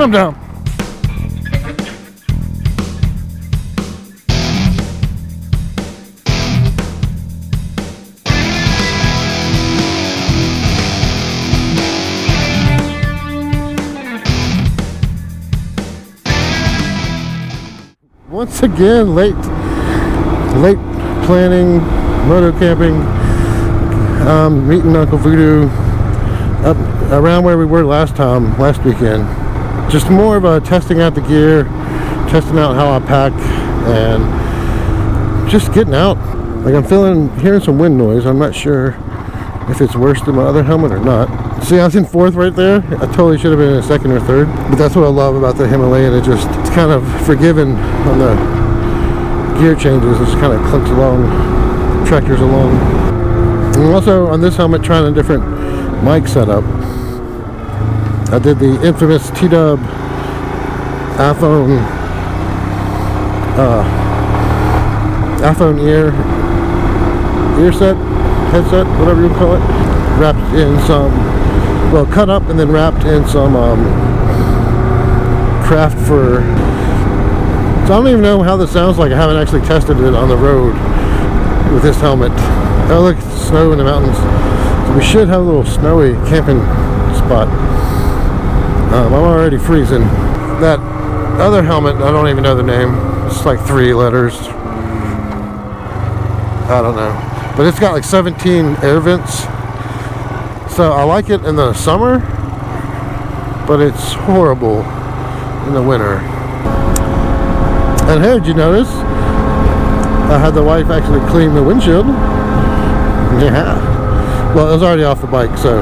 I'm down. Once again, late planning, moto camping, meeting Uncle Voodoo up around where we were last weekend. Just more of a testing out the gear, testing out how I pack, and just getting out. Like I'm hearing some wind noise. I'm not sure if it's worse than my other helmet or not. See, I was in fourth right there. I totally should have been in second or third. But that's what I love about the Himalayan. It's kind of forgiving on the gear changes. It just kind of clunks along, tractors along. And also on this helmet, trying a different mic setup. I did the infamous T-Dub iPhone headset, whatever you call it. Wrapped in some, well, cut up and then wrapped in some craft fur. So I don't even know how this sounds like. I haven't actually tested it on the road with this helmet. Oh look, snow in the mountains. So we should have a little snowy camping spot. I'm already freezing. That other helmet, I don't even know the name. It's like 3 letters. I don't know. But it's got like 17 air vents. So I like it in the summer, but it's horrible in the winter. And hey, did you notice? I had the wife actually clean the windshield. Yeah. Well, it was already off the bike, so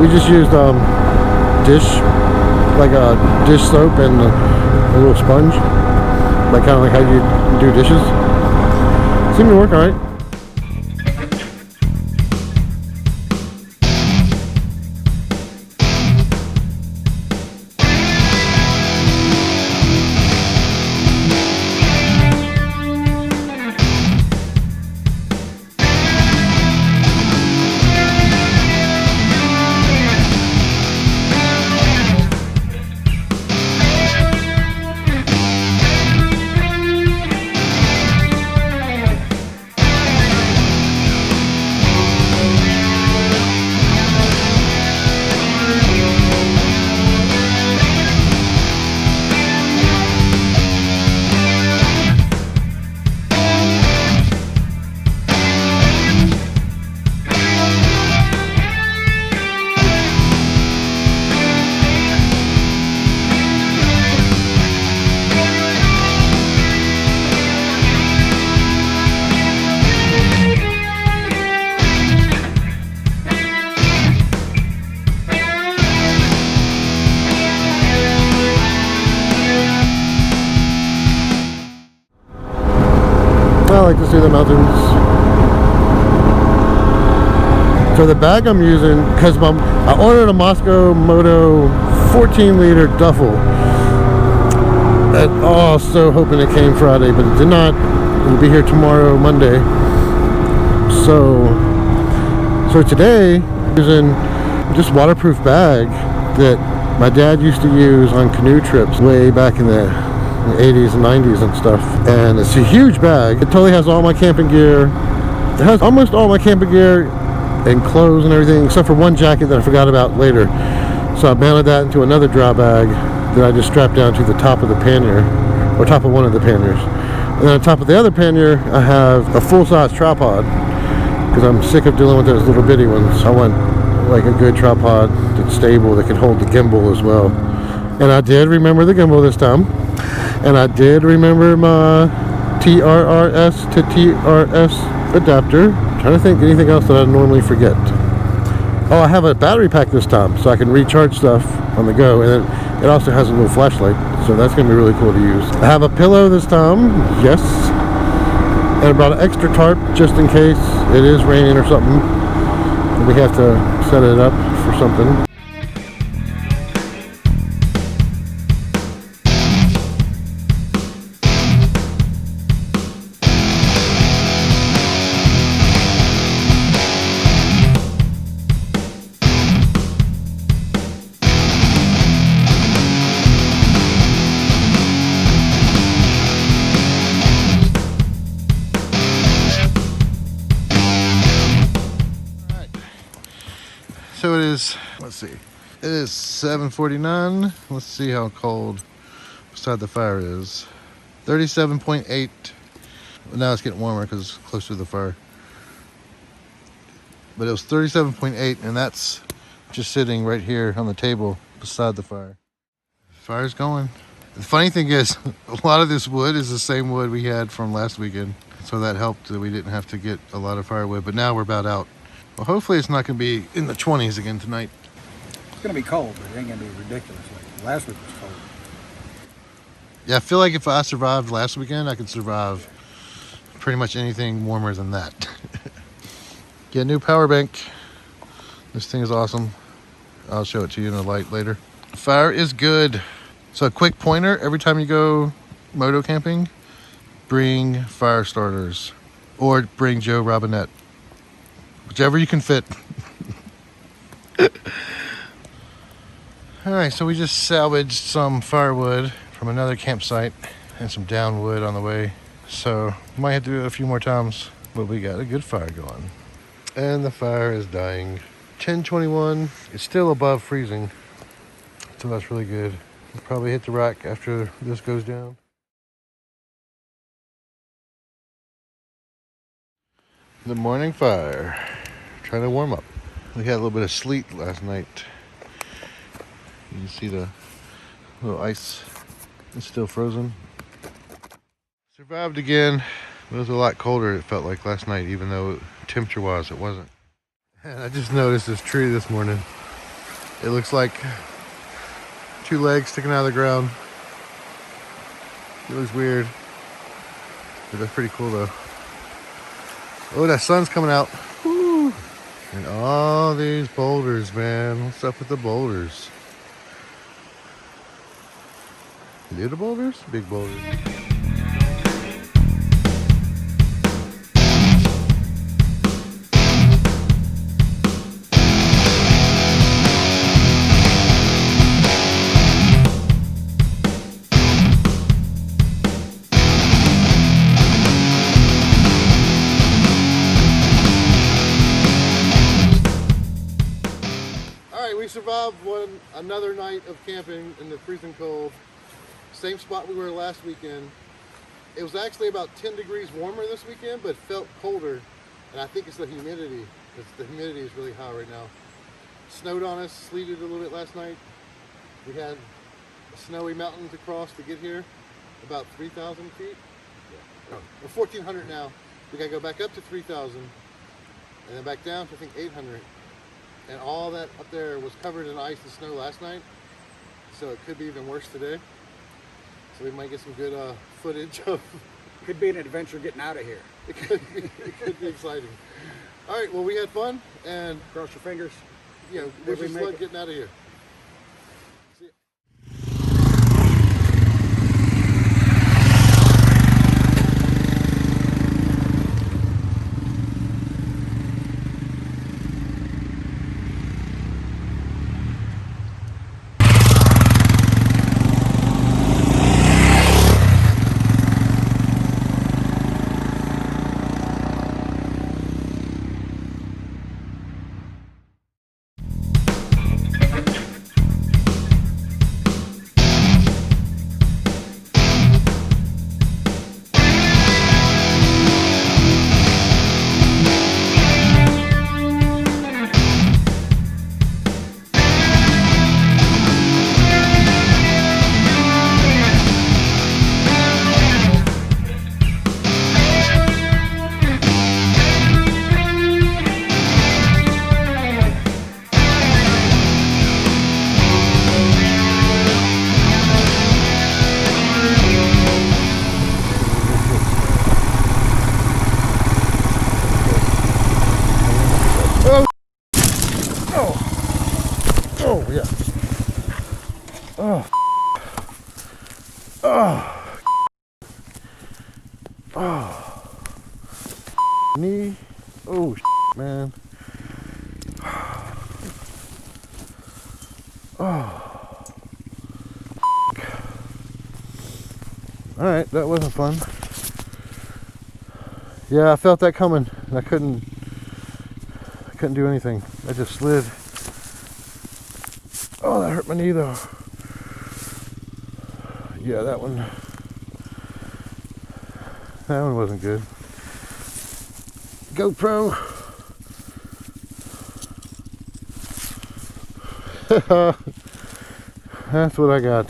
we just used like a dish soap and a little sponge, like kind of like how you do dishes. Seemed to work all right. I like to see the mountains. So the bag I'm using, because I ordered a Moscow Moto 14-liter duffel. And so hoping it came Friday, but it did not. It'll be here tomorrow, Monday. So today, I'm using this waterproof bag that my dad used to use on canoe trips way back in the 80s and 90s and stuff. And it's a huge bag. It totally has all my camping gear. It has almost all my camping gear and clothes and everything, except for one jacket that I forgot about later. So I mounted that into another dry bag that I just strapped down to the top of the pannier, or top of one of the panniers. And then on top of the other pannier, I have a full-size tripod, because I'm sick of dealing with those little bitty ones. I want like a good tripod that's stable, that can hold the gimbal as well. And I did remember the gimbal this time. And I did remember my TRRS to TRS adapter. I'm trying to think anything else that I normally forget. Oh, I have a battery pack this time, so I can recharge stuff on the go. And then it also has a little flashlight, so that's going to be really cool to use. I have a pillow this time, yes. And I brought an extra tarp just in case it is raining or something. We have to set it up for something. So it is, let's see, it is 7:49. Let's see how cold beside the fire is. 37.8. Now it's getting warmer because it's closer to the fire. But it was 37.8, and that's just sitting right here on the table beside the fire. Fire's going. The funny thing is, a lot of this wood is the same wood we had from last weekend. So that helped that we didn't have to get a lot of firewood, but now we're about out. Well, hopefully it's not going to be in the 20s again tonight. It's going to be cold, but it ain't going to be ridiculous. Like last week was cold. Yeah, I feel like if I survived last weekend, I could survive pretty much anything warmer than that. Get a new power bank. This thing is awesome. I'll show it to you in the light later. Fire is good. So a quick pointer, every time you go moto camping, bring fire starters or bring Joe Robinette. Whichever you can fit. Alright, so we just salvaged some firewood from another campsite and some down wood on the way. So might have to do it a few more times, but we got a good fire going. And the fire is dying. 10:21, it's still above freezing. So that's really good. We'll probably hit the rack after this goes down. The morning fire. Trying to warm up. We had a little bit of sleet last night. You can see the little ice. It's still frozen. Survived again. It was a lot colder, it felt like last night, even though temperature-wise it wasn't. And I just noticed this tree this morning. It looks like two legs sticking out of the ground. It looks weird. But that's pretty cool though. Oh, that sun's coming out. Woo. And all these boulders, man. What's up with the boulders? Little boulders? Big boulders. Survived another night of camping in the freezing cold. Same spot we were last weekend. It was actually about 10 degrees warmer this weekend, but felt colder. And I think it's the humidity, because the humidity is really high right now. Snowed on us, sleeted a little bit last night. We had a snowy mountain to cross to get here, about 3,000 feet. Or 1,400 now. We gotta go back up to 3,000, and then back down to I think 800. And all that up there was covered in ice and snow last night, so it could be even worse today. So we might get some good footage of. Could be an adventure getting out of here. It could be exciting. All right, well we had fun, and cross your fingers. You know, wish us luck getting out of here. See ya. Oh, yeah. Oh. Oh. Oh. Knee. Oh, man. Oh. Alright, that wasn't fun. Yeah, I felt that coming. I couldn't do anything. I just slid Oh, that hurt my knee though. Yeah, that one wasn't good. GoPro. That's what I got.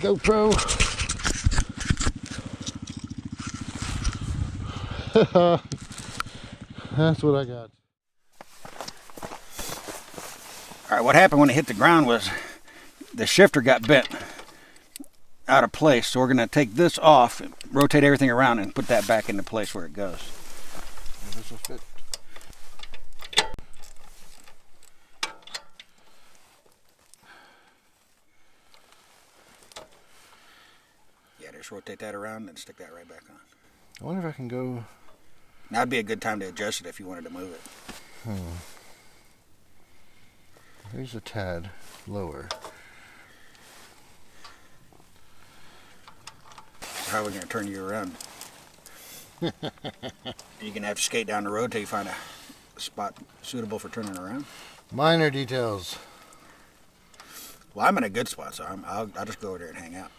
GoPro. That's what I got. All right, what happened when it hit the ground was the shifter got bent out of place. So we're going to take this off, rotate everything around, and put that back into place where it goes. This will fit. Yeah, just rotate that around and stick that right back on. I wonder if I can go. Now would be a good time to adjust it if you wanted to move it. Here's a tad lower. So how are we going to turn you around? You're going to have to skate down the road till you find a spot suitable for turning around. Minor details. Well, I'm in a good spot, so I'll just go over there and hang out.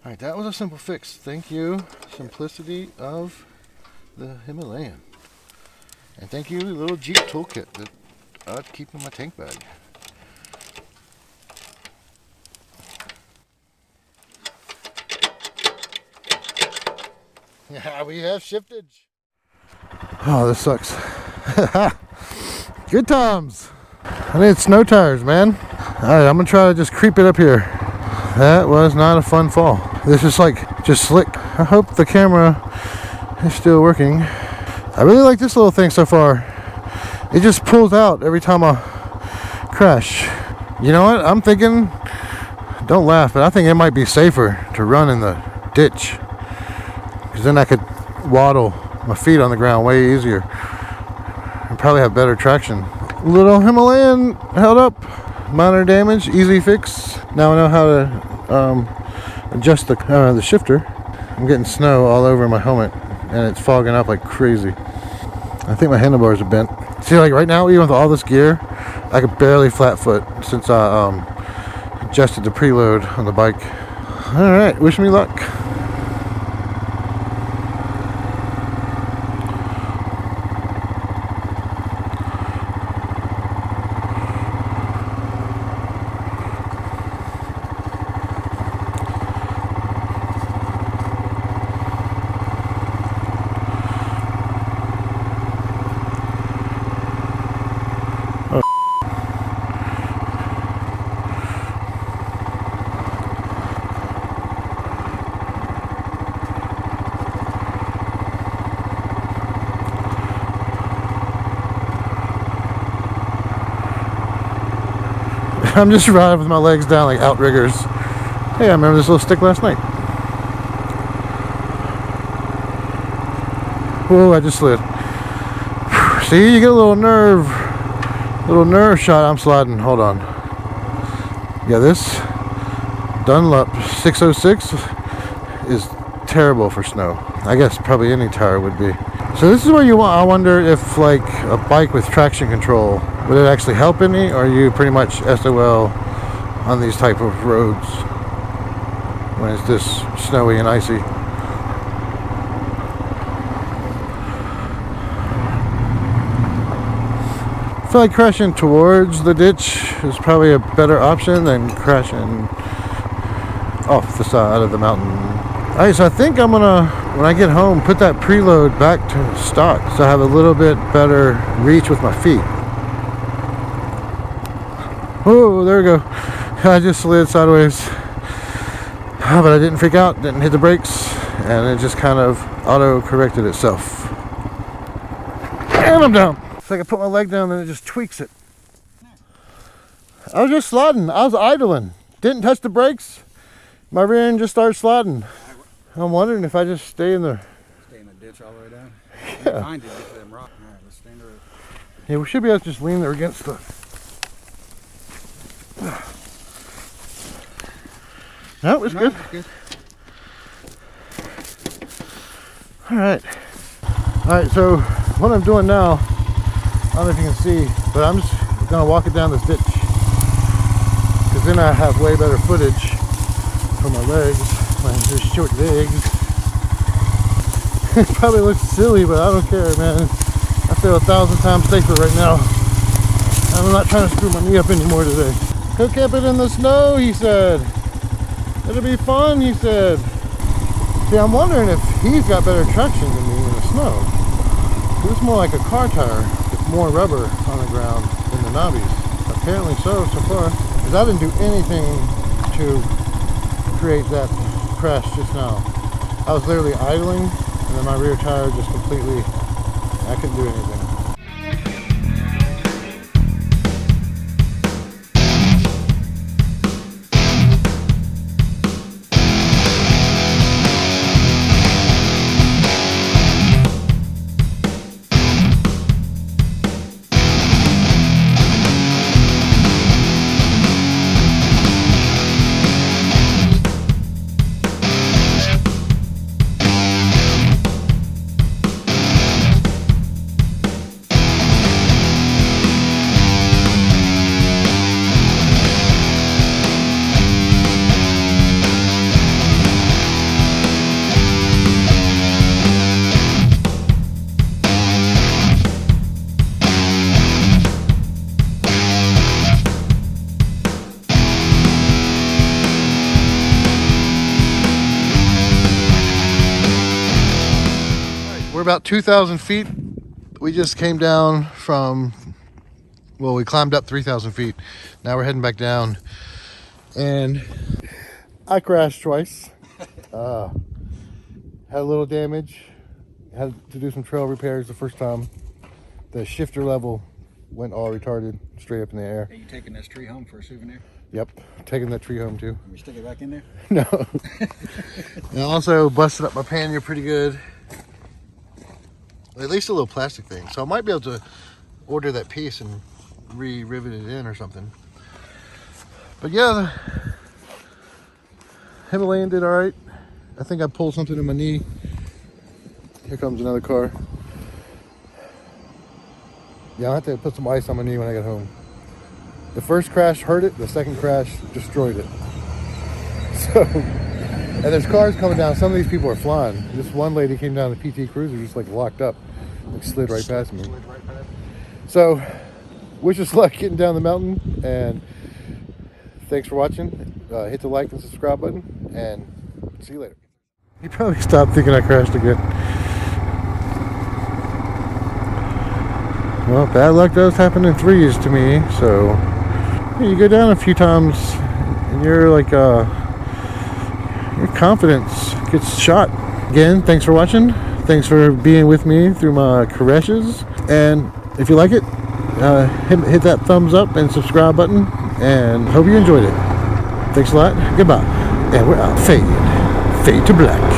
All right, that was a simple fix. Thank you, simplicity of the Himalayan. And thank you, little Jeep toolkit that I'd keep in my tank bag. Yeah, we have shifted. Oh, this sucks. Good times. I need snow tires, man. All right, I'm gonna try to just creep it up here. That was not a fun fall. This is like just slick. I hope the camera is still working. I really like this little thing so far. It just pulls out every time I crash. You know what? I'm thinking, don't laugh, but I think it might be safer to run in the ditch. Because then I could waddle my feet on the ground way easier. And probably have better traction. Little Himalayan held up. Minor damage, easy fix. Now I know how to adjust the shifter. I'm getting snow all over my helmet and it's fogging up like crazy. I think my handlebars are bent. See, like right now, even with all this gear, I could barely flat foot since I adjusted the preload on the bike. All right, wish me luck. I'm just riding with my legs down like outriggers. Hey, I remember this little stick last night. Whoa, I just slid. See, you get a little nerve shot. I'm sliding. Hold on. Yeah, this Dunlop 606 is terrible for snow. I guess probably any tire would be. So this is where you want, I wonder if like a bike with traction control, would it actually help any, or are you pretty much SOL on these type of roads when it's this snowy and icy? I feel like crashing towards the ditch is probably a better option than crashing off the side of the mountain. Alright, so I think I'm gonna, when I get home, put that preload back to stock so I have a little bit better reach with my feet. Oh, there we go. I just slid sideways. But I didn't freak out, didn't hit the brakes, and it just kind of auto-corrected itself. And I'm down. It's like I put my leg down and it just tweaks it. I was just sliding. I was idling. Didn't touch the brakes. My rear end just started sliding. I'm wondering if I just stay in the ditch all the way down. Yeah. Find it, get to them rock. All right, let's stand there. Yeah, we should be able to just lean there against the. That was good. Alright. Alright, so what I'm doing now, I don't know if you can see, but I'm just gonna walk it down this ditch. Because then I have way better footage for my legs, my just short legs. It probably looks silly, but I don't care, man. I feel 1,000 times safer right now. I'm not trying to screw my knee up anymore today. Go camping in the snow, he said. It'll be fun, he said. See, I'm wondering if he's got better traction than me in the snow. It's more like a car tire with more rubber on the ground than the knobbies. Apparently so far. Because I didn't do anything to create that crash just now. I was literally idling, and then my rear tire just completely, I couldn't do anything. We're about 2,000 feet. We just came down from, well, we climbed up 3,000 feet. Now we're heading back down. And I crashed twice. Had a little damage. Had to do some trail repairs the first time. The shifter level went all retarded, straight up in the air. Are you taking this tree home for a souvenir? Yep, taking that tree home too. Can we stick it back in there? No. And I also busted up my pannier pretty good. At least a little plastic thing. So I might be able to order that piece and re-rivet it in or something. But yeah, the Himalayan did all right. I think I pulled something in my knee. Here comes another car. Yeah, I'll have to put some ice on my knee when I get home. The first crash hurt it. The second crash destroyed it. So, and there's cars coming down. Some of these people are flying. This one lady came down the PT Cruiser, just like locked up. Like slid right past me. So, wish us luck getting down the mountain, and thanks for watching. Hit the like and subscribe button, and see you later. You probably stopped thinking I crashed again. Well, bad luck does happen in threes to me, so you go down a few times, and you're like, your confidence gets shot. Again, thanks for watching. Thanks for being with me through my crashes. And if you like it, hit that thumbs up and subscribe button. And hope you enjoyed it. Thanks a lot. Goodbye. And we're out. Fade to black.